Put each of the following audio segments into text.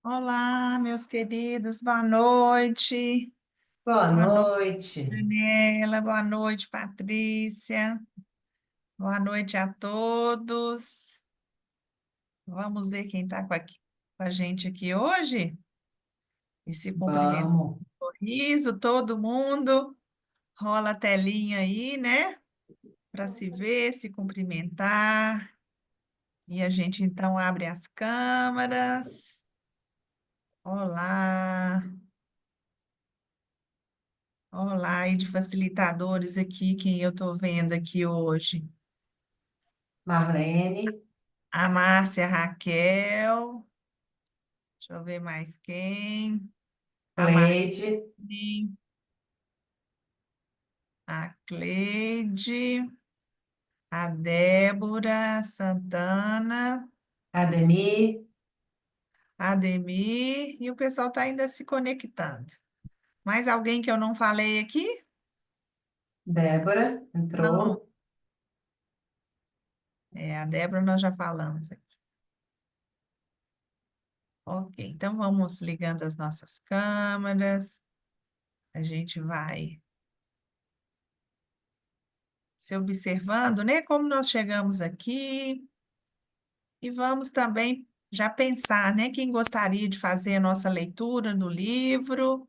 Olá, meus queridos, boa noite. Boa Boa noite, noite. Daniela. Boa noite, Patrícia. Boa noite a todos. Vamos ver quem está com a gente aqui hoje? E se cumprimenta Vamos. com um sorriso, todo mundo. Rola a telinha aí, né? Para se ver, se cumprimentar. E a gente então abre as câmaras. Olá. Olá, e de facilitadores aqui, quem eu estou vendo aqui hoje? Marlene, A Márcia Raquel, deixa eu ver mais quem. A Cleide, Marlene, a Cleide, a Débora Santana, Ademir, a Ademir, e o pessoal está ainda se conectando. Mais alguém que eu não falei aqui? Débora, Não. entrou. A Débora nós já falamos aqui. Ok, então vamos ligando as nossas câmeras. A gente vai se observando, né? Como nós chegamos aqui, e vamos também já pensar, né? Quem gostaria de fazer a nossa leitura no livro,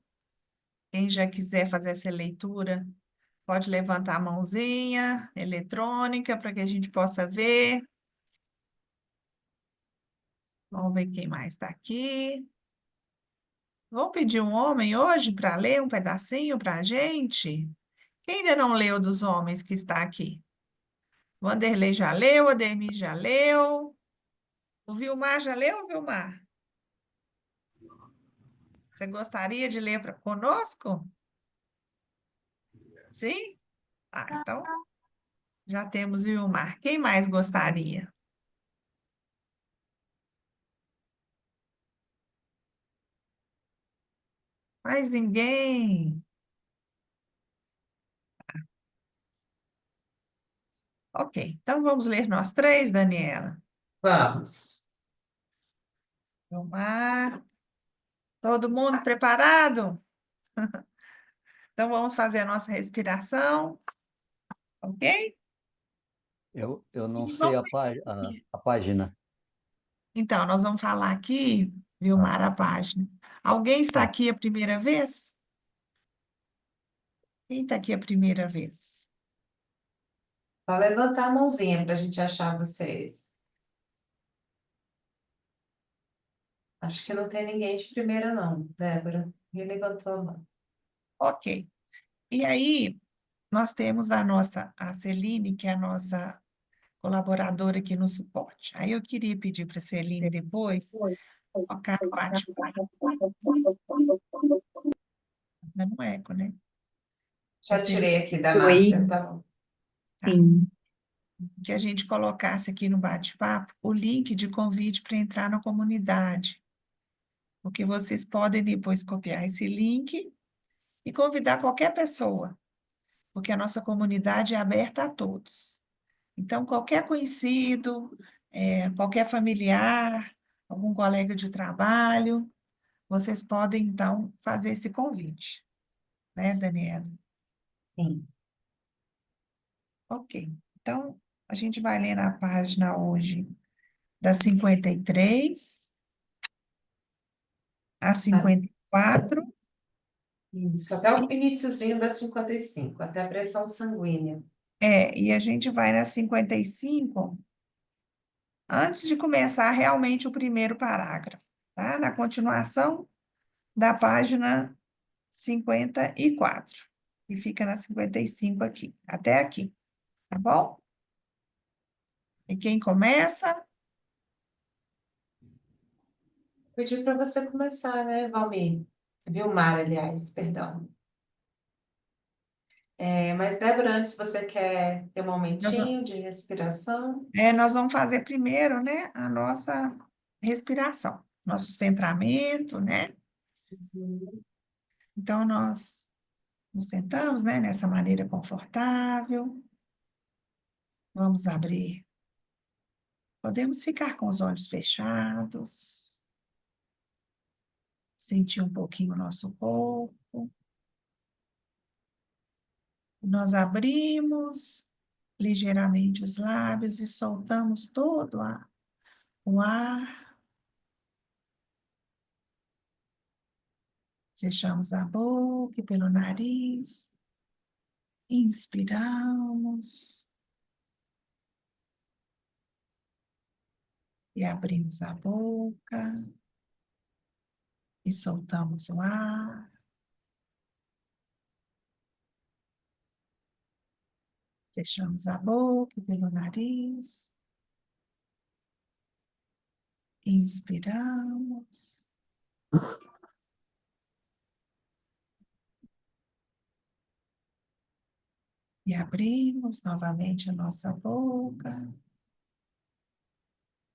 quem já quiser fazer essa leitura, pode levantar a mãozinha eletrônica para que a gente possa ver. Vamos ver quem mais está aqui. Vamos pedir um homem hoje para ler um pedacinho para a gente? Quem ainda não leu dos homens que está aqui? Vanderlei já leu, Ademir já leu. O Vilmar já leu, Vilmar? Você gostaria de ler conosco? Sim? Então já temos o Vilmar. Quem mais gostaria? Mais ninguém? Ok, então vamos ler nós três, Daniela. Vamos. Vilmar, todo mundo preparado? Então vamos fazer a nossa respiração, ok? Eu não E sei vamos a página. Então, nós vamos falar aqui, Ah, Vilmar, a página. Alguém está tá. aqui a primeira vez? Quem está aqui a primeira vez? Só levantar a mãozinha para a gente achar vocês. Acho que não tem ninguém de primeira, não. Débora, me levantou a mão. Ok. E aí, nós temos a Celine, que é a nossa colaboradora aqui no suporte. Aí eu queria pedir para a Celine depois tocar no bate-papo, dando um eco, né? Se a Já Celine, tirei aqui da Oi, Márcia, tá bom. tá? sim. Que a gente colocasse aqui no bate-papo o link de convite para entrar na comunidade, porque vocês podem depois copiar esse link e convidar qualquer pessoa, porque a nossa comunidade é aberta a todos. Então, qualquer conhecido, qualquer familiar, algum colega de trabalho, vocês podem, então, fazer esse convite, né, Daniela? Sim. Ok. Então, a gente vai ler na página hoje da 53 a Ah, 54. isso, até o iniciozinho da 55, até a pressão sanguínea. E a gente vai na 55 antes de começar realmente o primeiro parágrafo, tá? Na continuação da página 54, e fica na 55 aqui, até aqui, tá bom? E quem começa? Pedi para você começar, né, Valmir? Vilmar, aliás, perdão. Mas, Débora, antes você quer ter um Nós, va- momentinho de respiração? nós vamos fazer primeiro, né, a nossa respiração, nosso centramento, né? Uhum. Então, nós nos sentamos, né, nessa maneira confortável, vamos abrir, podemos ficar com os olhos fechados, sentir um pouquinho o nosso corpo. Nós abrimos ligeiramente os lábios e soltamos todo o ar. Fechamos a boca e pelo nariz. Inspiramos. E abrimos a boca. E soltamos o ar. Fechamos a boca e pelo nariz. Inspiramos. E abrimos novamente a nossa boca.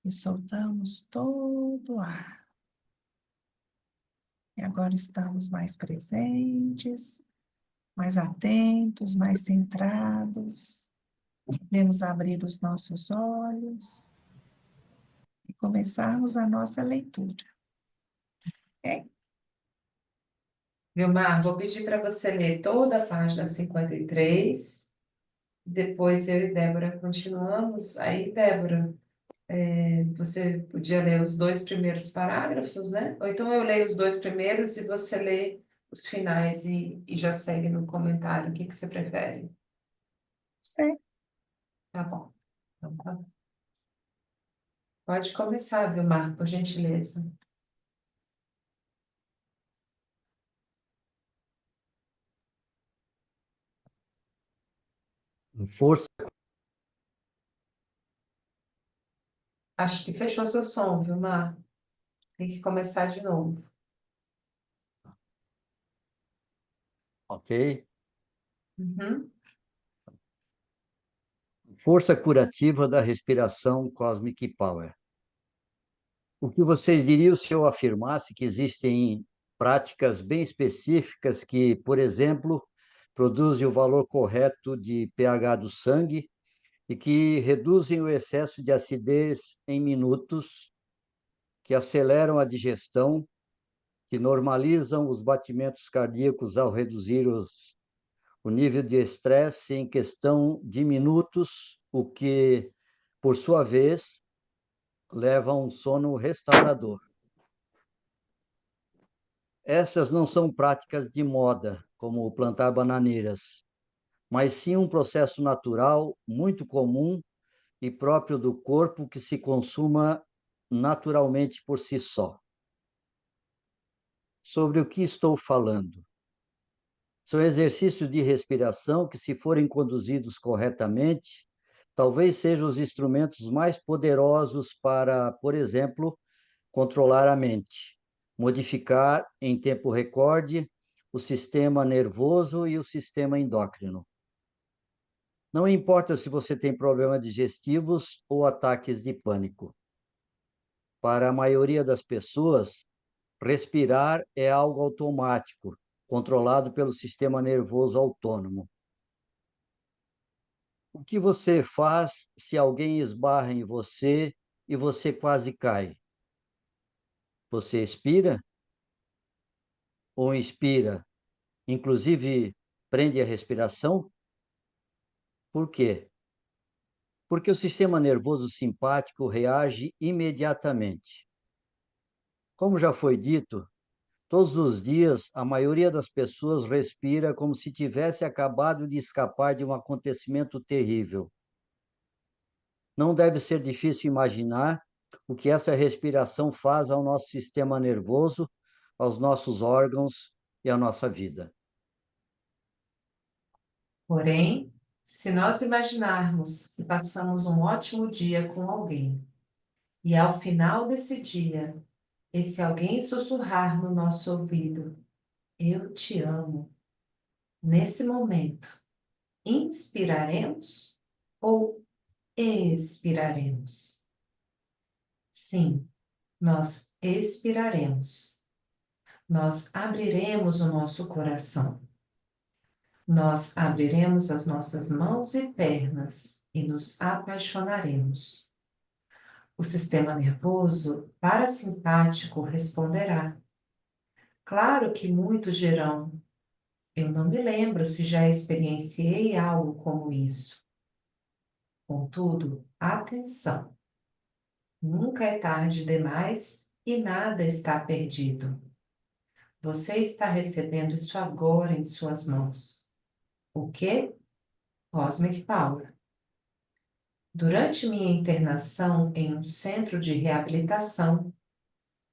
E soltamos todo o ar. E agora estamos mais presentes, mais atentos, mais centrados. Podemos abrir os nossos olhos e começarmos a nossa leitura. Ok? Vilmar, vou pedir para você ler toda a página 53. Depois eu e Débora continuamos. Aí, Débora, você podia ler os 2 primeiros parágrafos, né? Ou então eu leio os 2 primeiros e você lê os finais e já segue no comentário. O que que você prefere? Certo. Tá bom. Então, tá bom. Pode começar, Vilmar, por gentileza. Força, Acho que fechou seu som, Vilmar. Tem que começar de novo. ok? Uhum. Força curativa da respiração Cosmic Power. O que vocês diriam se eu afirmasse que existem práticas bem específicas que, por exemplo, produzem o valor correto de pH do sangue e que reduzem o excesso de acidez em minutos, que aceleram a digestão, que normalizam os batimentos cardíacos ao reduzir o nível de estresse em questão de minutos, o que, por sua vez, leva a um sono restaurador. Essas não são práticas de moda, como plantar bananeiras, mas sim um processo natural, muito comum e próprio do corpo que se consuma naturalmente por si só. Sobre o que estou falando? São exercícios de respiração que, se forem conduzidos corretamente, talvez sejam os instrumentos mais poderosos para, por exemplo, controlar a mente, modificar em tempo recorde o sistema nervoso e o sistema endócrino. Não importa se você tem problemas digestivos ou ataques de pânico. Para a maioria das pessoas, respirar é algo automático, controlado pelo sistema nervoso autônomo. O que você faz se alguém esbarra em você e você quase cai? Você expira ou inspira? Inclusive, prende a respiração? Por quê? Porque o sistema nervoso simpático reage imediatamente. Como já foi dito, todos os dias a maioria das pessoas respira como se tivesse acabado de escapar de um acontecimento terrível. Não deve ser difícil imaginar o que essa respiração faz ao nosso sistema nervoso, aos nossos órgãos e à nossa vida. Porém, se nós imaginarmos que passamos um ótimo dia com alguém, e ao final desse dia, esse alguém sussurrar no nosso ouvido, eu te amo, nesse momento, inspiraremos ou expiraremos? Sim, nós expiraremos. Nós abriremos o nosso coração. Nós abriremos as nossas mãos e pernas e nos apaixonaremos. O sistema nervoso parasimpático responderá. Claro que muitos dirão: eu não me lembro se já experienciei algo como isso. Contudo, atenção! Nunca é tarde demais e nada está perdido. Você está recebendo isso agora em suas mãos. O quê? Cosmic Power. Durante minha internação em um centro de reabilitação,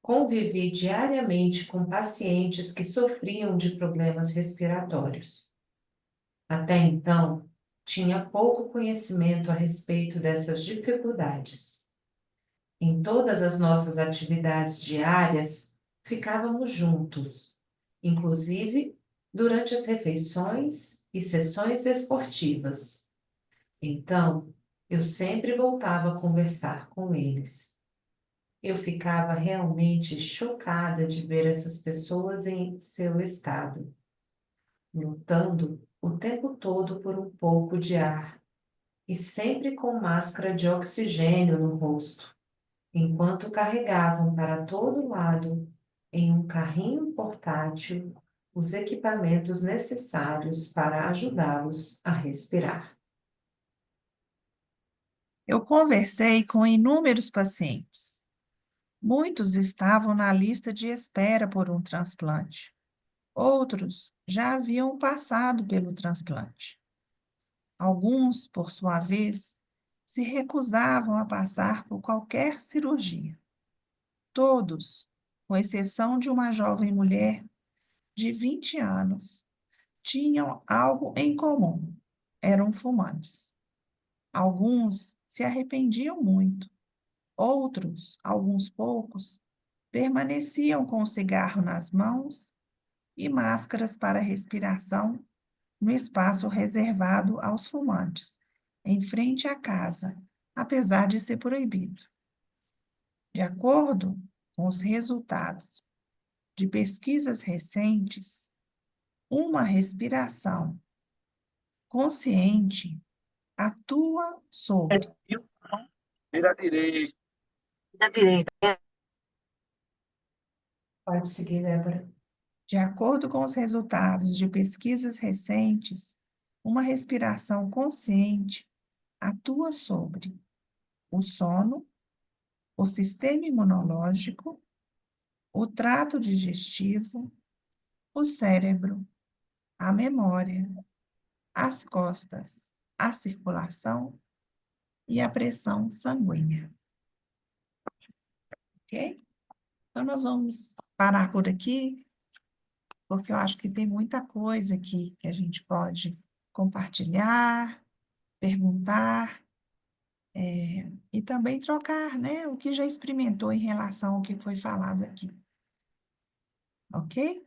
convivi diariamente com pacientes que sofriam de problemas respiratórios. Até então, tinha pouco conhecimento a respeito dessas dificuldades. Em todas as nossas atividades diárias, ficávamos juntos, inclusive durante as refeições e sessões esportivas. Então, eu sempre voltava a conversar com eles. Eu ficava realmente chocada de ver essas pessoas em seu estado, lutando o tempo todo por um pouco de ar e sempre com máscara de oxigênio no rosto, enquanto carregavam para todo lado, em um carrinho portátil, os equipamentos necessários para ajudá-los a respirar. Eu conversei com inúmeros pacientes. Muitos estavam na lista de espera por um transplante. Outros já haviam passado pelo transplante. Alguns, por sua vez, se recusavam a passar por qualquer cirurgia. Todos, com exceção de uma jovem mulher de 20 anos, tinham algo em comum: eram fumantes. Alguns se arrependiam muito, outros, alguns poucos, permaneciam com o cigarro nas mãos e máscaras para respiração no espaço reservado aos fumantes, em frente à casa, apesar de ser proibido. De acordo com os resultados de pesquisas recentes, uma respiração consciente atua sobre, Vira à direita. Vira à direita. Pode seguir, Débora. de acordo com os resultados de pesquisas recentes, uma respiração consciente atua sobre o sono, o sistema imunológico, o trato digestivo, o cérebro, a memória, as costas, a circulação e a pressão sanguínea. Ok? Então, nós vamos parar por aqui, porque eu acho que tem muita coisa aqui que a gente pode compartilhar, perguntar, e também trocar, né, o que já experimentou em relação ao que foi falado aqui. Ok?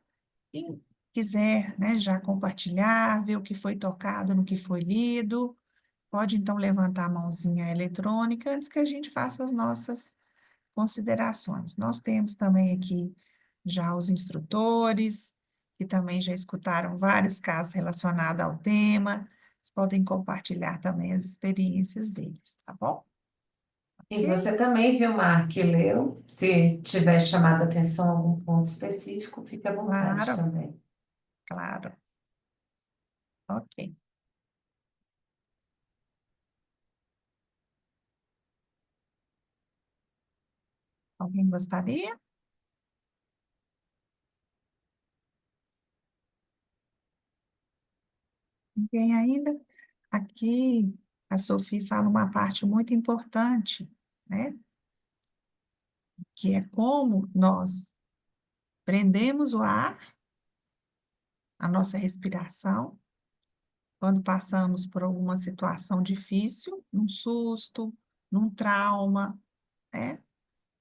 Quem quiser, né, já compartilhar, ver o que foi tocado no que foi lido, pode então levantar a mãozinha eletrônica antes que a gente faça as nossas considerações. Nós temos também aqui já os instrutores, que também já escutaram vários casos relacionados ao tema, eles podem compartilhar também as experiências deles, tá bom? E Ok? você também, viu, Mar, que leu? Se tiver chamado a atenção algum ponto específico, fique à vontade Claro, também. claro. Ok. Alguém gostaria? Ninguém ainda? Aqui, a Sophie fala uma parte muito importante, né? Que é como nós prendemos o ar, a nossa respiração, quando passamos por alguma situação difícil, num susto, num trauma, né?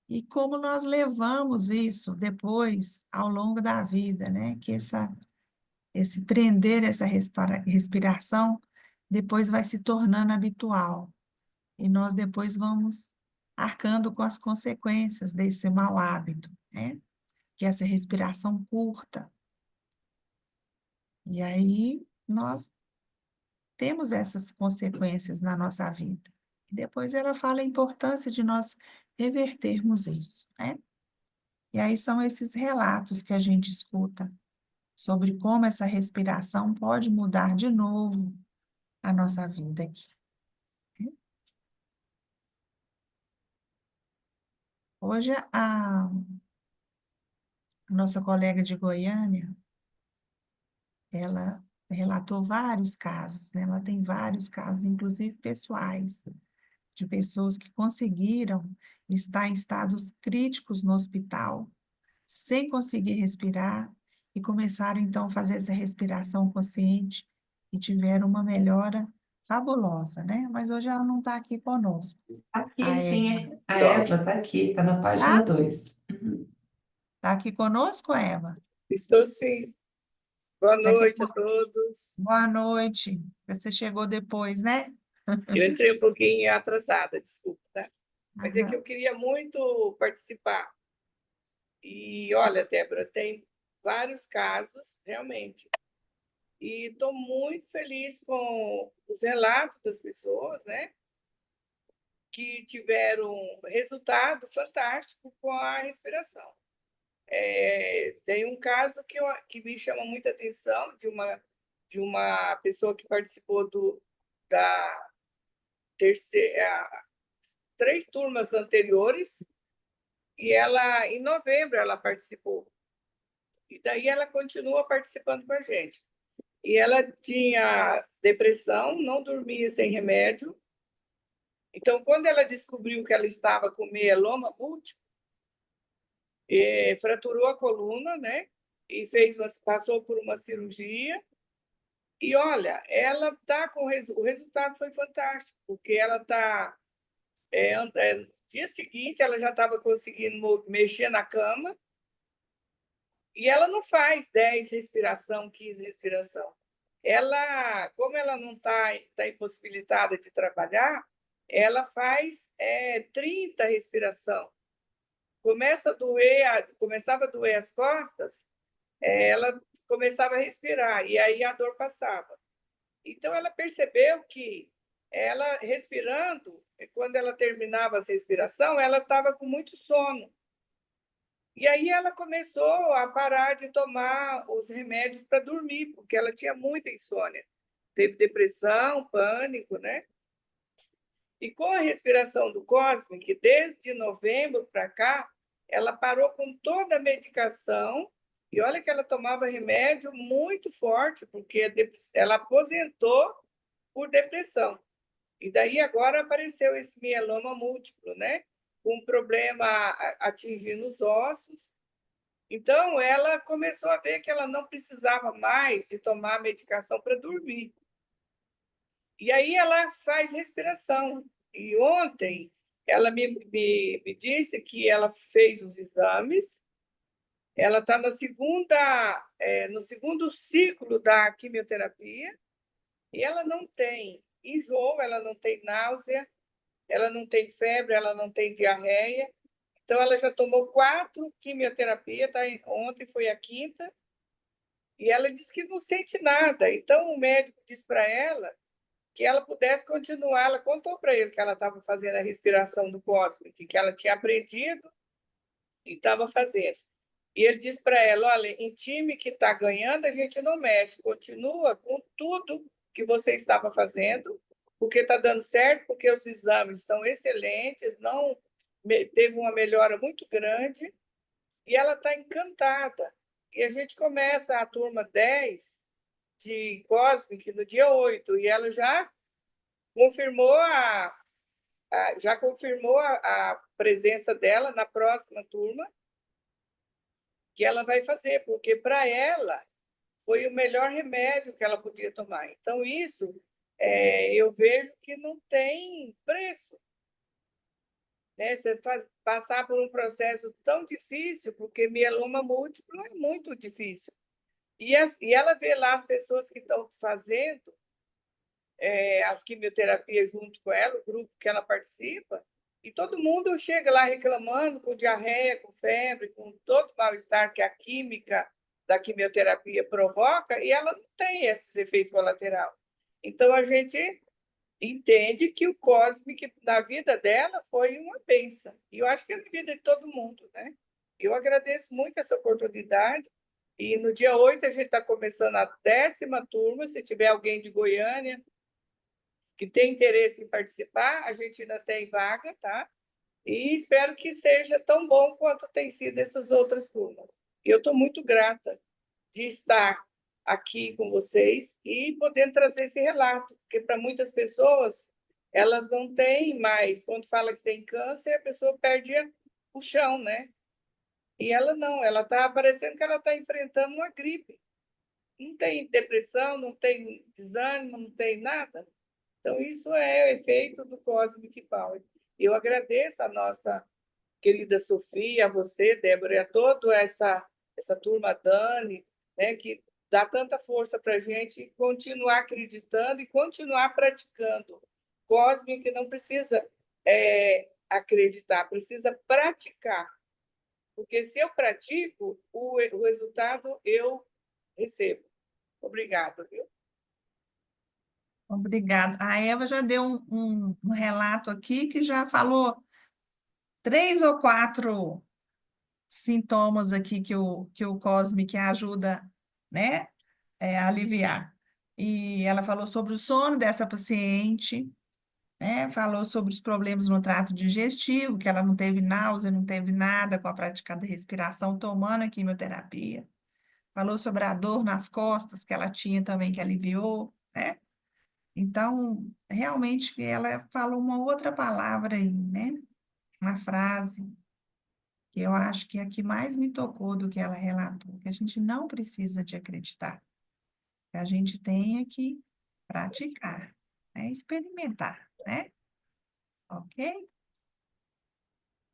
E como nós levamos isso depois ao longo da vida, né? Que esse prender essa respiração depois vai se tornando habitual. E nós depois vamos arcando com as consequências desse mau hábito, né? Que é essa respiração curta. E aí nós temos essas consequências na nossa vida. E depois ela fala a importância de nós revertermos isso, né? E aí são esses relatos que a gente escuta sobre como essa respiração pode mudar de novo a nossa vida aqui. Hoje a nossa colega de Goiânia, ela relatou vários casos, né? Ela tem vários casos, inclusive pessoais, de pessoas que conseguiram estar em estados críticos no hospital, sem conseguir respirar, e começaram então a fazer essa respiração consciente e tiveram uma melhora fabulosa, né? Mas hoje ela não está aqui conosco. Aqui, A Eva. sim, a Eva está aqui, está na página Tá? 2. Está aqui conosco, Eva? Estou sim. Boa Você quer... noite a todos. Boa noite. Você chegou depois, né? Eu entrei um pouquinho atrasada, desculpa, tá? Mas é que Aham. eu queria muito participar. E olha, Débora, tem vários casos, realmente. E estou muito feliz com os relatos das pessoas, né? Que tiveram resultado fantástico com a respiração. Tem um caso que me chama muita atenção de uma pessoa que participou da terceira, 3 turmas anteriores, e ela, em novembro, ela participou. E daí ela continua participando com a gente. E ela tinha depressão, não dormia sem remédio. Então, quando ela descobriu que ela estava com mieloma múltiplo, fraturou a coluna, né? E passou por uma cirurgia. E olha, ela tá com o resultado foi fantástico, porque ela está dia seguinte ela já estava conseguindo mexer na cama, e ela não faz 10 respiração, 15 respiração. Ela, como ela não tá impossibilitada de trabalhar, ela faz 30 respiração. Começava a doer as costas, ela começava a respirar, e aí a dor passava. Então, ela percebeu que ela respirando, quando ela terminava essa respiração, ela estava com muito sono. E aí ela começou a parar de tomar os remédios para dormir, porque ela tinha muita insônia. Teve depressão, pânico, né? E com a respiração do Cosmic, desde novembro para cá, ela parou com toda a medicação. E olha que ela tomava remédio muito forte, porque ela aposentou por depressão. E daí agora apareceu esse mieloma múltiplo, né? Com um problema atingindo os ossos. Então, ela começou a ver que ela não precisava mais de tomar medicação para dormir. E aí ela faz respiração. E ontem ela me disse que ela fez os exames, ela está no segundo ciclo da quimioterapia, e ela não tem enjoo, ela não tem náusea, ela não tem febre, ela não tem diarreia. Então, ela já tomou 4 quimioterapias, tá? Ontem foi a 5ª, e ela disse que não sente nada. Então, o médico disse para ela que ela pudesse continuar. Ela contou para ele que ela estava fazendo a respiração do Cosmic, que ela tinha aprendido e estava fazendo. E ele disse para ela: olha, em time que está ganhando, a gente não mexe, continua com tudo que você estava fazendo, porque está dando certo, porque os exames estão excelentes, não teve uma melhora muito grande, e ela está encantada. E a gente começa a turma 10 de Cosmic no dia 8, e ela já confirmou a presença dela na próxima turma, que ela vai fazer, porque para ela foi o melhor remédio que ela podia tomar. Então, isso eu vejo que não tem preço. Né? Você passar por um processo tão difícil, porque mieloma múltiplo é muito difícil. E ela vê lá as pessoas que estão fazendo as quimioterapias junto com ela, o grupo que ela participa, e todo mundo chega lá reclamando com diarreia, com febre, com todo o mal-estar que a química da quimioterapia provoca, e ela não tem esses efeitos colaterais. Então, a gente entende que o Cosmic, na vida dela, foi uma bênção. E eu acho que é na vida de todo mundo, né? Eu agradeço muito essa oportunidade. E no dia 8 a gente está começando a 10ª turma. Se tiver alguém de Goiânia que tem interesse em participar, a gente ainda tem vaga, tá? E espero que seja tão bom quanto tem sido essas outras turmas. E eu estou muito grata de estar aqui com vocês e podendo trazer esse relato, porque para muitas pessoas, elas não têm mais, quando fala que tem câncer, a pessoa perde o chão, né? E ela não, ela está parecendo que ela está enfrentando uma gripe. Não tem depressão, não tem desânimo, não tem nada. Então, isso é o efeito do Cosmic Power. Eu agradeço a nossa querida Sofia, a você, Débora, e a toda essa turma, Dani, né, que dá tanta força para a gente continuar acreditando e continuar praticando. Cosmic não precisa acreditar, precisa praticar. Porque se eu pratico, o resultado eu recebo. Obrigada, viu? Obrigada. A Eva já deu um relato aqui que já falou 3 ou 4 sintomas aqui que o Cosmic ajuda, né, a aliviar. E ela falou sobre o sono dessa paciente, né, falou sobre os problemas no trato digestivo, que ela não teve náusea, não teve nada com a prática da respiração, tomando a quimioterapia. Falou sobre a dor nas costas que ela tinha também, que aliviou, né? Então, realmente, ela falou uma outra palavra aí, né? Uma frase que eu acho que é a que mais me tocou do que ela relatou, que a gente não precisa de acreditar, que a gente tem é que praticar, né? Experimentar, né? Ok?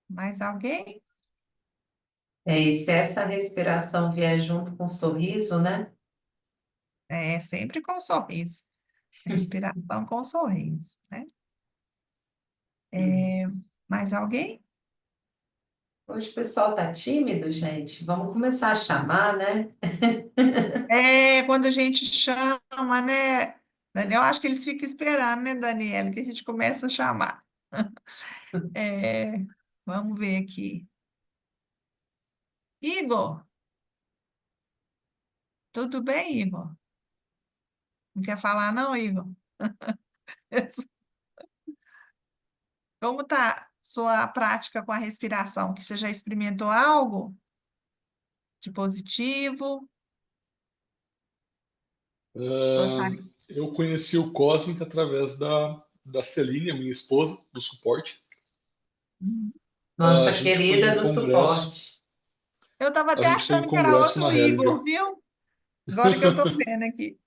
Mais alguém? E se essa respiração vier junto com um sorriso, né? É sempre com sorriso. Respiração com sorriso, né? Mais alguém? Hoje o pessoal tá tímido, gente. Vamos começar a chamar, né? Quando a gente chama, né, Daniel? Eu acho que eles ficam esperando, né, Daniela, que a gente começa a chamar. É, vamos ver aqui. Igor, tudo bem, Igor? Não quer falar, não, Igor? Como está sua prática com a respiração? Que você já experimentou algo de positivo? Gostaria? Eu conheci o Cosmic através da Celine, a minha esposa, do suporte. A Nossa gente foi em querida um do congresso, suporte. Eu estava a até gente foi em um achando que era congresso outro na Hellinger. Igor, viu? Agora que eu estou vendo aqui.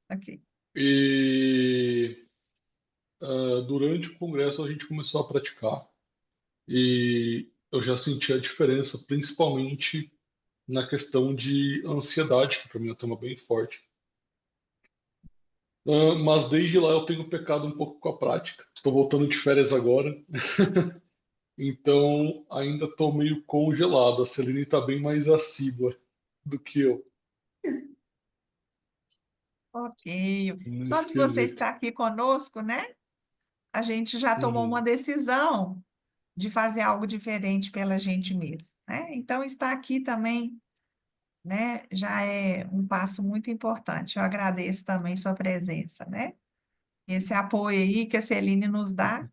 Aqui. E durante o congresso a gente começou a praticar. E eu já senti a diferença, principalmente na questão de ansiedade, que para mim é um tema bem forte. Mas desde lá eu tenho pecado um pouco com a prática. Estou voltando de férias agora, então ainda estou meio congelado. A Celine está bem mais assídua do que eu Ok. Só nesse de você quesito. estar aqui conosco, né? A gente já tomou uma Uhum. decisão de fazer algo diferente pela gente mesmo, né? Então, estar aqui também, né, já é um passo muito importante. Eu agradeço também sua presença, né? Esse apoio aí que a Celine nos dá,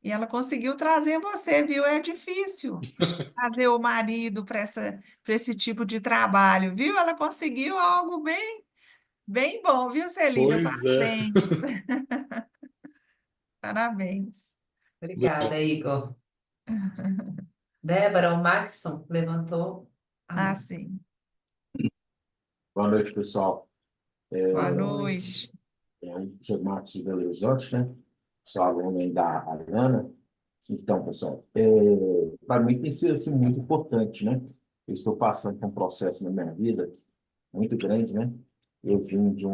e ela conseguiu trazer você, viu? É difícil trazer o marido para esse tipo de trabalho, viu? Ela conseguiu algo bem, bem bom, viu, Celina? Pois é. Parabéns, parabéns. Obrigada, Igor. Débora, o Maxson levantou a Ah, mão. sim. Boa noite, pessoal. Boa Boa noite. noite. Eu sou Marcos de Belo Horizonte, né? Sou aluno aí da Ariana. Então, pessoal, para mim tem sido assim, muito importante, né? Eu estou passando por um processo na minha vida muito grande, né? Eu vim de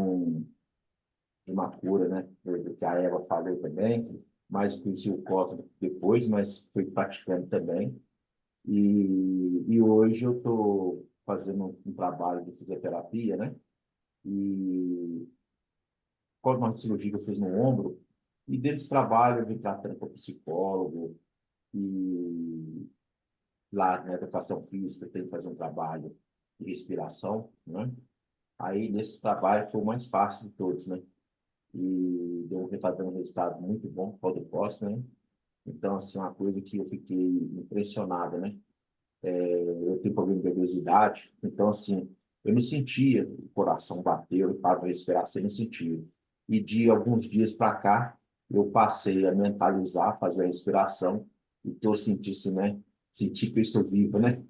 uma cura, né? Do que a Eva falou também, mas conheci o Cosmo depois, mas fui praticando também. E hoje eu estou fazendo um trabalho de fisioterapia, né? E qual uma cirurgia que eu fiz no ombro, e desse trabalho eu vim tratando com psicólogo, e lá na educação física tem que fazer um trabalho de respiração, né? Aí, nesse trabalho, foi o mais fácil de todos, né? E tá dando um resultado muito bom para o próximo, né? Então, assim, uma coisa que eu fiquei impressionada, né? Eu tenho problema de obesidade, então, assim, eu não sentia o coração bater, eu parava de respirar, assim, eu não sentia. E de alguns dias para cá, eu passei a mentalizar, fazer a respiração, e estou sentindo, né? Sentir que eu estou vivo, né?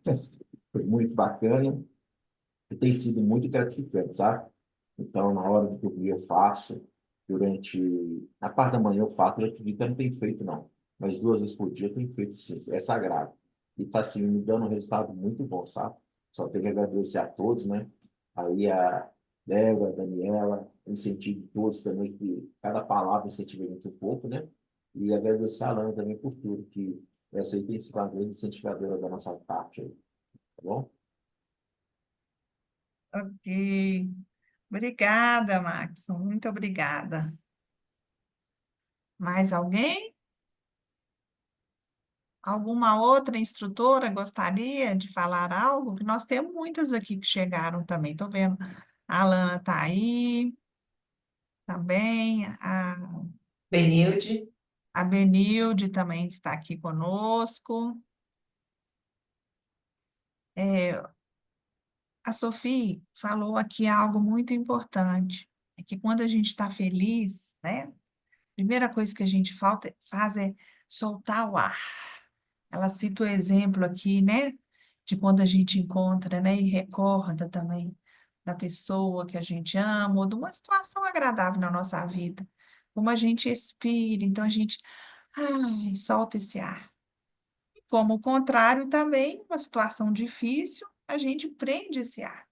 Foi muito bacana e tem sido muito gratificante, sabe? Então, na hora de dormir, eu faço. A parte da manhã eu faço, durante o dia eu não tenho feito, não. Mas 2 vezes por dia eu tenho feito, sim. É sagrado. E está, assim, me dando um resultado muito bom, sabe? Só tenho que agradecer a todos, né? Aí a Débora, a Daniela, eu incentivo todos também, que cada palavra incentiva a gente um pouco, né? E agradecer a Alana também por tudo, que essa aí tem sido uma grande incentivadora da nossa parte aí, tá bom? Ok. Obrigada, Max. Muito obrigada. Mais alguém? Alguma outra instrutora gostaria de falar algo? Que nós temos muitas aqui que chegaram também. Estou vendo. A Alana está aí também. Benilde, A Benilde também está aqui conosco. É, a Sophie falou aqui algo muito importante. É que quando a gente está feliz, né? A primeira coisa que a gente faz é soltar o ar. Ela cita o exemplo aqui, né? De quando a gente encontra, né? E recorda também da pessoa que a gente ama, ou de uma situação agradável na nossa vida. Como a gente expira, então a gente, solta esse ar. E como o contrário também, uma situação difícil, a gente prende esse ar.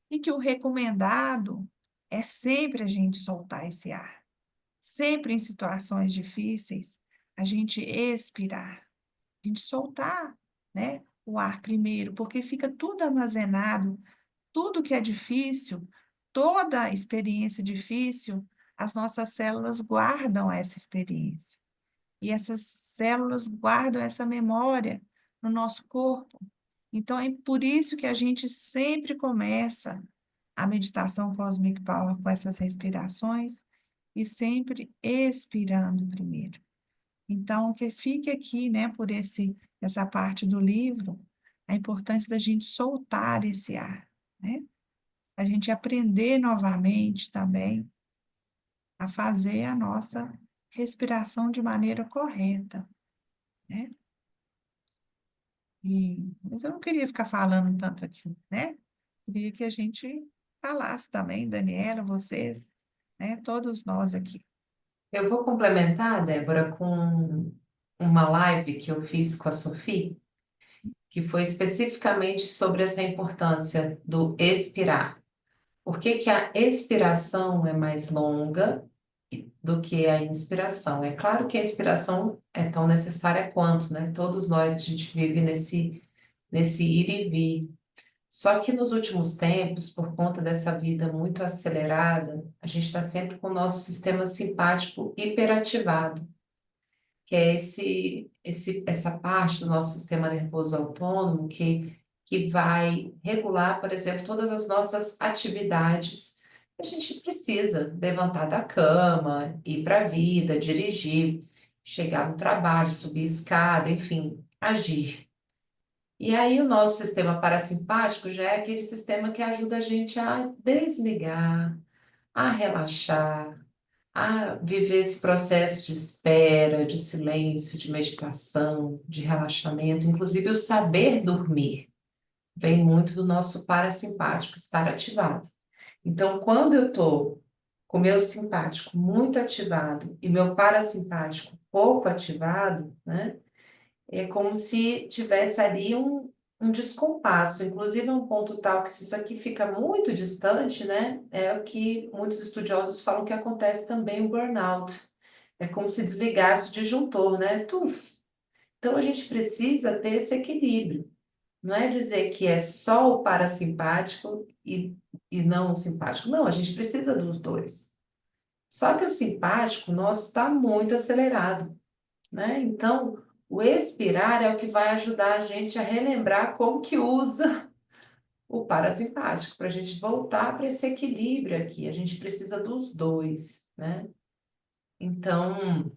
E que o recomendado é sempre a gente soltar esse ar. Sempre em situações difíceis, a gente expirar, a gente soltar, né, o ar primeiro, porque fica tudo armazenado, tudo que é difícil, toda experiência difícil, as nossas células guardam essa experiência. E essas células guardam essa memória no nosso corpo. Então, é por isso que a gente sempre começa a meditação Cosmic Power com essas respirações e sempre expirando primeiro. Então, que fique aqui, né, por essa parte do livro, a importância da gente soltar esse ar, né? A gente aprender novamente também a fazer a nossa respiração de maneira correta, né? Mas eu não queria ficar falando tanto aqui, né? Queria que a gente falasse também, Daniela, vocês, né? Todos nós aqui. eu vou complementar, Débora, com uma live que eu fiz com a Sophie, que foi especificamente sobre essa importância do expirar. Por que que a expiração é mais longa do que a inspiração? É claro que a inspiração é tão necessária quanto, né? Todos nós, a gente vive nesse ir e vir. Só que nos últimos tempos, por conta dessa vida muito acelerada, a gente está sempre com o nosso sistema simpático hiperativado, que é essa parte do nosso sistema nervoso autônomo que vai regular, por exemplo, todas as nossas atividades. A gente precisa levantar da cama, ir para a vida, dirigir, chegar no trabalho, subir escada, enfim, agir. E aí o nosso sistema parasimpático já é aquele sistema que ajuda a gente a desligar, a relaxar, a viver esse processo de espera, de silêncio, de meditação, de relaxamento, inclusive o saber dormir vem muito do nosso parasimpático estar ativado. Então, quando eu estou com o meu simpático muito ativado e meu parasimpático pouco ativado, né? É como se tivesse ali um descompasso. Inclusive, é um ponto tal que se isso aqui fica muito distante, né? É o que muitos estudiosos falam que acontece também o burnout. É como se desligasse o disjuntor, né? Tuf! Então, a gente precisa ter esse equilíbrio. Não é dizer que é só o parasimpático e não o simpático. Não, a gente precisa dos dois. Só que o simpático nosso está muito acelerado, né? Então, O expirar é o que vai ajudar a gente a relembrar como que usa o parasimpático, para a gente voltar para esse equilíbrio aqui. A gente precisa dos dois, né? Então,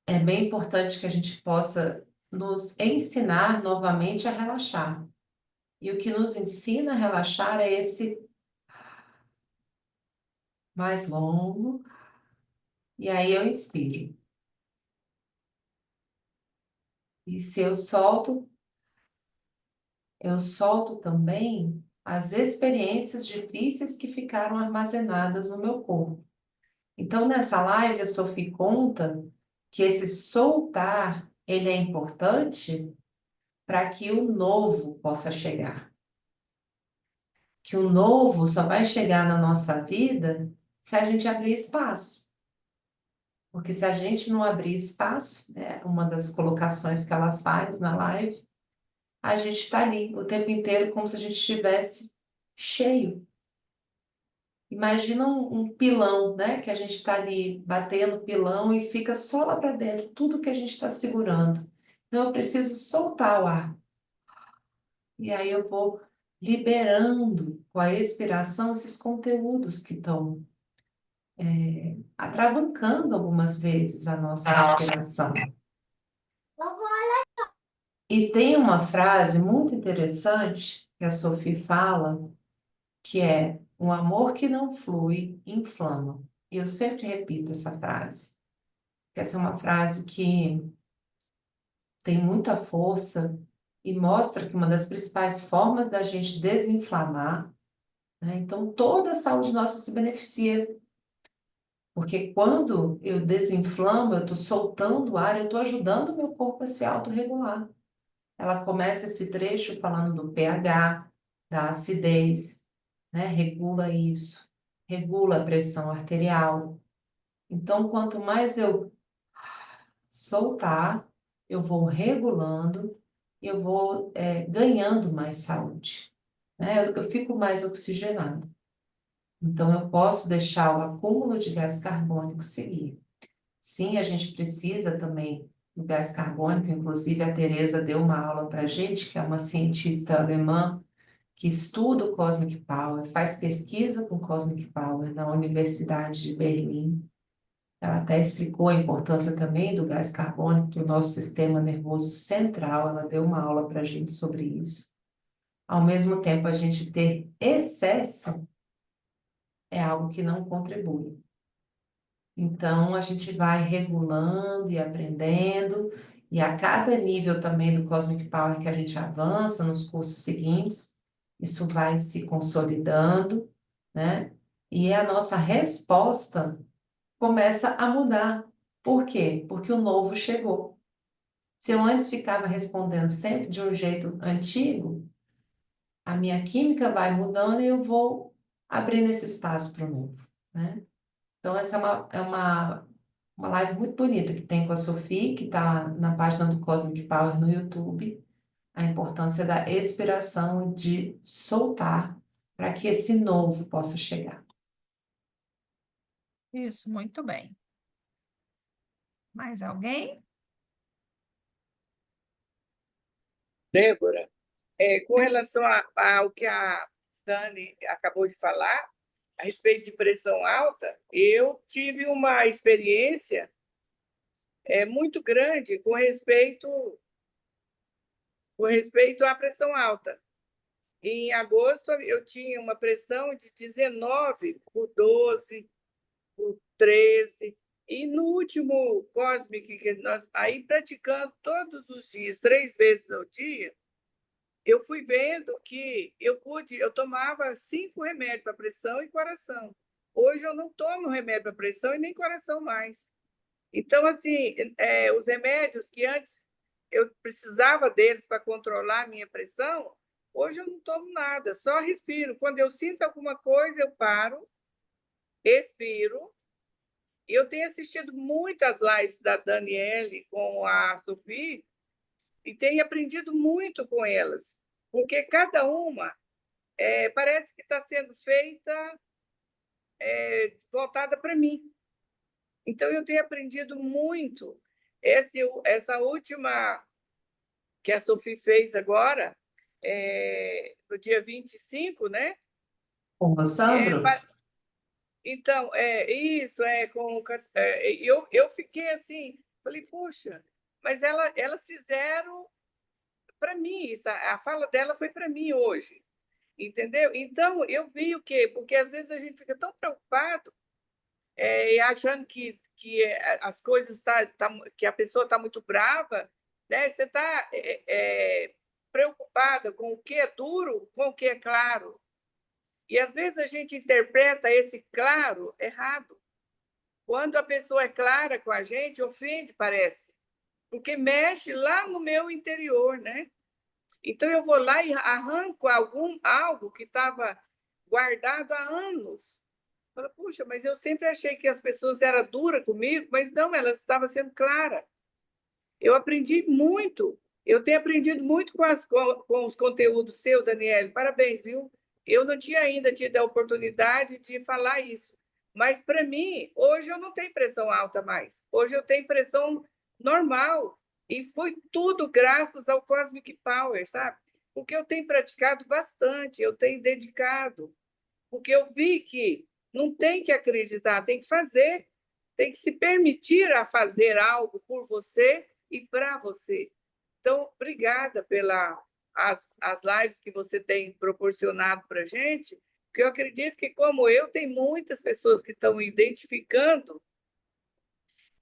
é bem importante que a gente possa nos ensinar novamente a relaxar. E o que nos ensina a relaxar é esse mais longo. E aí eu inspiro. E se eu solto também as experiências difíceis que ficaram armazenadas no meu corpo. Então, nessa live, a Sophie conta que esse soltar, ele é importante para que o novo possa chegar. Que o novo só vai chegar na nossa vida se a gente abrir espaço. Porque se a gente não abrir espaço, né, uma das colocações que ela faz na live, a gente está ali o tempo inteiro como se a gente estivesse cheio. Imagina um pilão, né? Que a gente está ali batendo pilão e fica só lá para dentro, tudo que a gente está segurando. Então, eu preciso soltar o ar. E aí eu vou liberando com a expiração esses conteúdos que estão atravancando algumas vezes a nossa respiração. E tem uma frase muito interessante que a Sophie fala, que é: um amor que não flui inflama. E eu sempre repito essa frase. Essa é uma frase que tem muita força e mostra que uma das principais formas da gente desinflamar, né? Então, toda a saúde nossa se beneficia. Porque quando eu desinflamo, eu estou soltando o ar, eu estou ajudando o meu corpo a se autorregular. Ela começa esse trecho falando do pH, da acidez, né? Regula isso, regula a pressão arterial. Então, quanto mais eu soltar, eu vou regulando, eu vou ganhando mais saúde, né? Eu fico mais oxigenado. Então, eu posso deixar o acúmulo de gás carbônico seguir. Sim, a gente precisa também do gás carbônico, inclusive a Teresa deu uma aula para a gente, que é uma cientista alemã que estuda o Cosmic Power, faz pesquisa com Cosmic Power na Universidade de Berlim. Ela até explicou a importância também do gás carbônico para o nosso sistema nervoso central. Ela deu uma aula para a gente sobre isso. Ao mesmo tempo, a gente ter excesso é algo que não contribui. Então, a gente vai regulando e aprendendo, e a cada nível também do Cosmic Power que a gente avança nos cursos seguintes, isso vai se consolidando, né? E a nossa resposta começa a mudar. Por quê? Porque o novo chegou. Se eu antes ficava respondendo sempre de um jeito antigo, a minha química vai mudando e eu vou abrindo esse espaço para o novo, né? Então, essa é uma live muito bonita que tem com a Sophie, que está na página do Cosmic Power no YouTube, a importância da expiração e de soltar para que esse novo possa chegar. Isso, muito bem. Mais alguém? Débora, com Sim. relação ao que a Dani acabou de falar, a respeito de pressão alta, eu tive uma experiência muito grande com respeito à pressão alta. Em agosto, eu tinha uma pressão de 19/12, por 13. E no último Cosmic, que nós aí praticando todos os dias, 3 vezes ao dia, eu fui vendo que eu tomava 5 remédios para pressão e coração. Hoje eu não tomo remédio para pressão e nem coração mais. Então, assim, os remédios que antes eu precisava deles para controlar a minha pressão, hoje eu não tomo nada, só respiro. Quando eu sinto alguma coisa, eu paro, expiro. E eu tenho assistido muitas lives da Daniele com a Sophie e tenho aprendido muito com elas, porque cada uma parece que está sendo feita voltada para mim. Então, eu tenho aprendido muito essa última que a Sophie fez agora, no dia 25, né? Com o Sandro? Então, isso, eu fiquei assim, falei, puxa, mas elas fizeram para mim, a fala dela foi para mim hoje, entendeu? Então, eu vi o quê? Porque às vezes a gente fica tão preocupado, e achando que as coisas que a pessoa está muito brava, né? Você está preocupada com o que é duro, com o que é claro. E às vezes a gente interpreta esse claro errado. Quando a pessoa é clara com a gente, ofende, parece, porque mexe lá no meu interior, né? Então eu vou lá e arranco algo que estava guardado há anos. Fala, puxa, mas eu sempre achei que as pessoas eram duras comigo, mas não, elas estavam sendo claras. Eu aprendi muito, eu tenho aprendido muito com os conteúdos seus, Daniel. Parabéns, viu? Eu não tinha ainda tido a oportunidade de falar isso. Mas, para mim, hoje eu não tenho pressão alta mais. Hoje eu tenho pressão normal. E foi tudo graças ao Cosmic Power, sabe? Porque eu tenho praticado bastante, eu tenho dedicado. Porque eu vi que não tem que acreditar, tem que fazer, tem que se permitir a fazer algo por você e para você. Então, obrigada as lives que você tem proporcionado para a gente, porque eu acredito que, como eu, tem muitas pessoas que estão identificando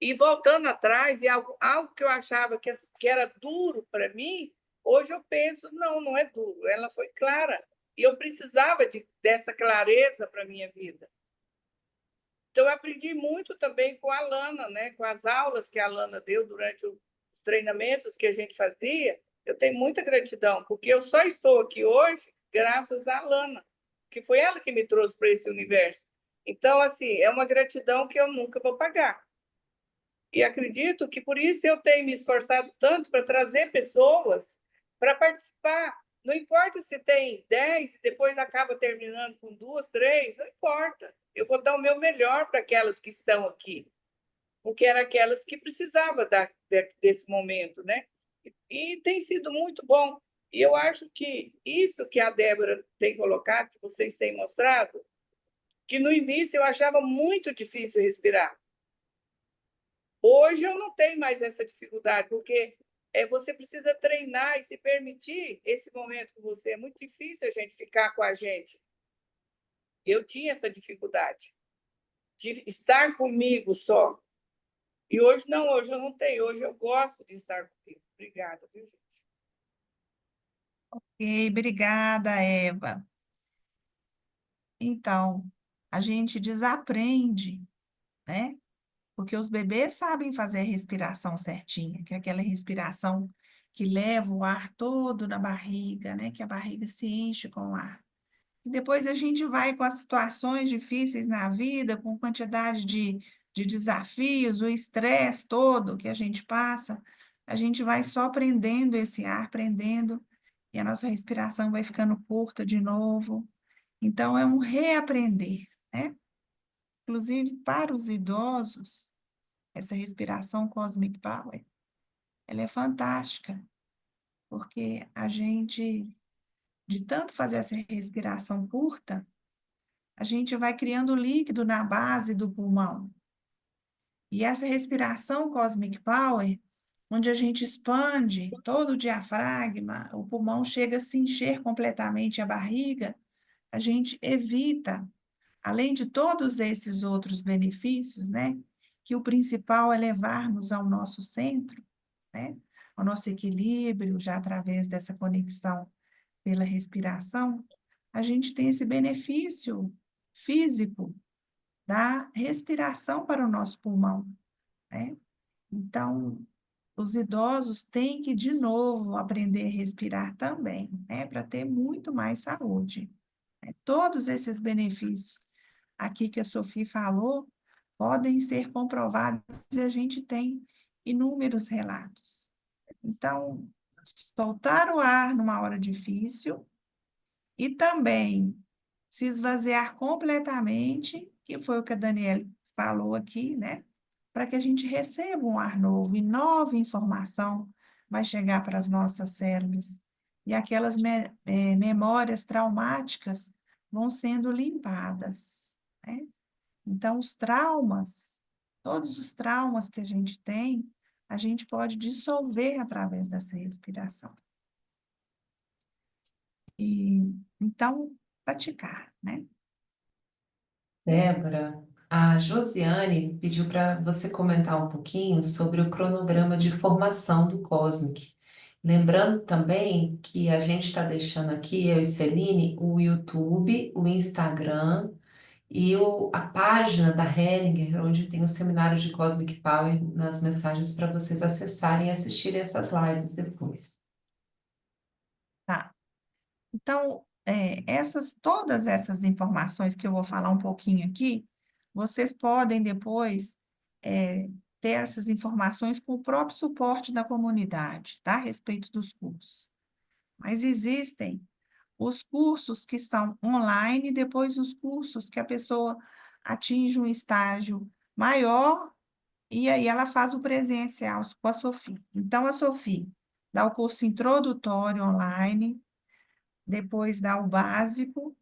e voltando atrás, e algo que eu achava que era duro para mim, hoje eu penso, não é duro, ela foi clara. E eu precisava dessa clareza para a minha vida. Então, eu aprendi muito também com a Lana, né? Com as aulas que a Lana deu durante os treinamentos que a gente fazia. Eu tenho muita gratidão, porque eu só estou aqui hoje graças à Lana, que foi ela que me trouxe para esse universo. Então, assim, é uma gratidão que eu nunca vou pagar. E acredito que por isso eu tenho me esforçado tanto para trazer pessoas para participar. Não importa se tem 10 e depois acaba terminando com 2, 3, não importa. Eu vou dar o meu melhor para aquelas que estão aqui, porque eram aquelas que precisavam desse momento, né? E tem sido muito bom. E eu acho que isso que a Débora tem colocado, que vocês têm mostrado, que no início eu achava muito difícil respirar. Hoje eu não tenho mais essa dificuldade, porque você precisa treinar e se permitir esse momento com você. É muito difícil a gente ficar com a gente. Eu tinha essa dificuldade de estar comigo só. E hoje não, hoje eu não tenho. Hoje eu gosto de estar comigo. Obrigada, viu, gente? Ok, obrigada, Eva. Então, a gente desaprende, né? Porque os bebês sabem fazer a respiração certinha, que é aquela respiração que leva o ar todo na barriga, né? Que a barriga se enche com o ar. E depois a gente vai com as situações difíceis na vida, com quantidade de desafios, o estresse todo que a gente passa, a gente vai só prendendo esse ar, prendendo, e a nossa respiração vai ficando curta de novo. Então, é um reaprender, né? Inclusive, para os idosos, essa respiração Cosmic Power, ela é fantástica, porque a gente, de tanto fazer essa respiração curta, a gente vai criando líquido na base do pulmão. E essa respiração Cosmic Power, onde a gente expande todo o diafragma, o pulmão chega a se encher completamente a barriga, a gente evita, além de todos esses outros benefícios, né, que o principal é levar-nos ao nosso centro, né, ao nosso equilíbrio, já através dessa conexão pela respiração, a gente tem esse benefício físico da respiração para o nosso pulmão, né? Então, os idosos têm que, de novo, aprender a respirar também, né? Para ter muito mais saúde. Todos esses benefícios aqui que a Sophie falou podem ser comprovados e a gente tem inúmeros relatos. Então, soltar o ar numa hora difícil e também se esvaziar completamente, que foi o que a Daniela falou aqui, né? para que a gente receba um ar novo e nova informação vai chegar para as nossas células. E aquelas memórias traumáticas vão sendo limpadas, né? Então, os traumas, todos os traumas que a gente pode dissolver através dessa respiração. E, então, praticar, né? Débora, a Josiane pediu para você comentar um pouquinho sobre o cronograma de formação do Cosmic. Lembrando também que a gente está deixando aqui, eu e Celine, o YouTube, o Instagram e a página da Hellinger, onde tem o seminário de Cosmic Power nas mensagens para vocês acessarem e assistirem essas lives depois. Tá. Então, todas essas informações que eu vou falar um pouquinho aqui, vocês podem depois ter essas informações com o próprio suporte da comunidade, tá? A respeito dos cursos. Mas existem os cursos que são online, e depois os cursos que a pessoa atinge um estágio maior, e aí ela faz o presencial com a Sofia. Então, a Sofia dá o curso introdutório online, depois dá o básico,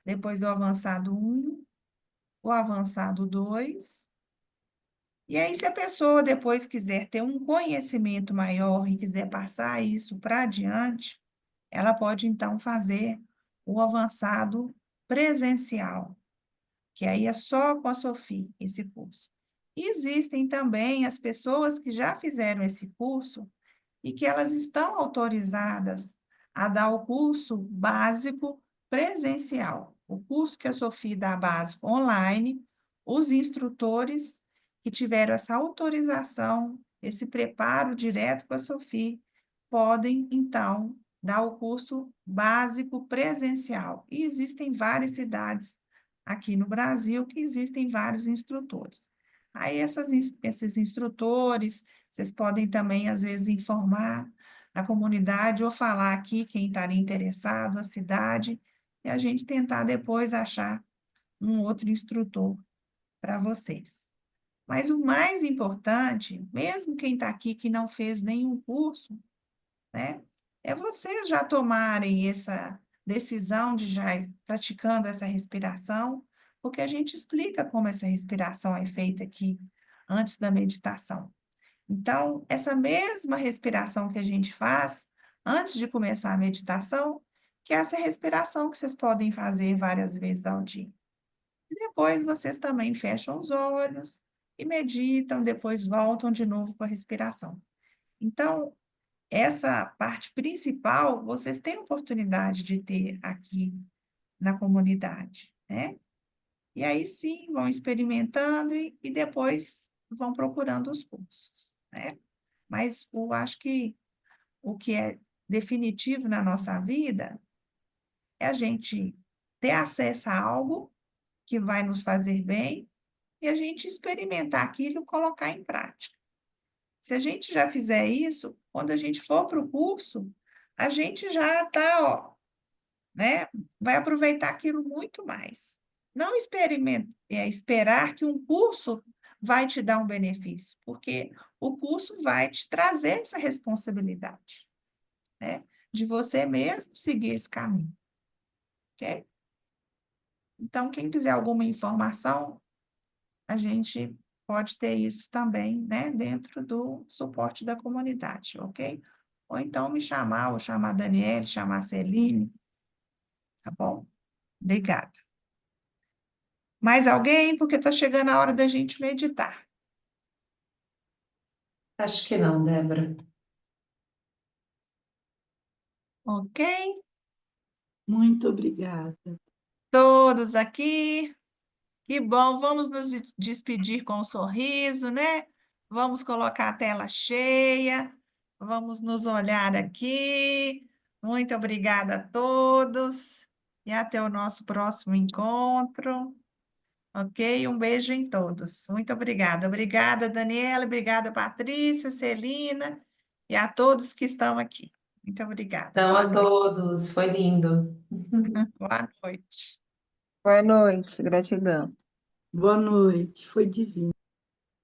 depois do avançado 1, o avançado 2. E aí, se a pessoa depois quiser ter um conhecimento maior e quiser passar isso para adiante, ela pode então fazer o avançado presencial, que aí é só com a Sofia esse curso. E existem também as pessoas que já fizeram esse curso e que elas estão autorizadas a dar o curso básico presencial. O curso que a Sofia dá básico online, os instrutores que tiveram essa autorização, esse preparo direto com a Sofia, podem, então, dar o curso básico presencial. E existem várias cidades aqui no Brasil que existem vários instrutores. Aí, esses instrutores, vocês podem também, às vezes, informar a comunidade ou falar aqui quem estaria interessado, a cidade, e a gente tentar depois achar um outro instrutor para vocês. Mas o mais importante, mesmo quem está aqui que não fez nenhum curso, né, é vocês já tomarem essa decisão de já ir praticando essa respiração, porque a gente explica como essa respiração é feita aqui antes da meditação. Então, essa mesma respiração que a gente faz antes de começar a meditação, que é essa respiração que vocês podem fazer várias vezes ao dia. E depois vocês também fecham os olhos e meditam, depois voltam de novo com a respiração. Então, essa parte principal, vocês têm oportunidade de ter aqui na comunidade, né? E aí sim, vão experimentando e depois vão procurando os cursos, né? Mas eu acho que o que é definitivo na nossa vida é a gente ter acesso a algo que vai nos fazer bem e a gente experimentar aquilo e colocar em prática. Se a gente já fizer isso, quando a gente for para o curso, a gente já está, ó, né? Vai aproveitar aquilo muito mais. Não esperar que um curso vai te dar um benefício, porque o curso vai te trazer essa responsabilidade, né? De você mesmo seguir esse caminho, ok? Então, quem quiser alguma informação, a gente pode ter isso também, né? Dentro do suporte da comunidade, ok? Ou então me chamar, ou chamar a Daniele, chamar a Celine, tá bom? Obrigada. Mais alguém? Porque está chegando a hora da gente meditar. Acho que não, Débora. Ok? Muito obrigada. Todos aqui. Que bom. Vamos nos despedir com um sorriso, né? Vamos colocar a tela cheia. Vamos nos olhar aqui. Muito obrigada a todos. E até o nosso próximo encontro. Ok? Um beijo em todos. Muito obrigada. Obrigada, Daniela. Obrigada, Patrícia, Celina e a todos que estão aqui. Muito obrigada. Então, Boa a noite. todos, foi lindo. Boa noite. Boa noite, gratidão. Boa noite, foi divino.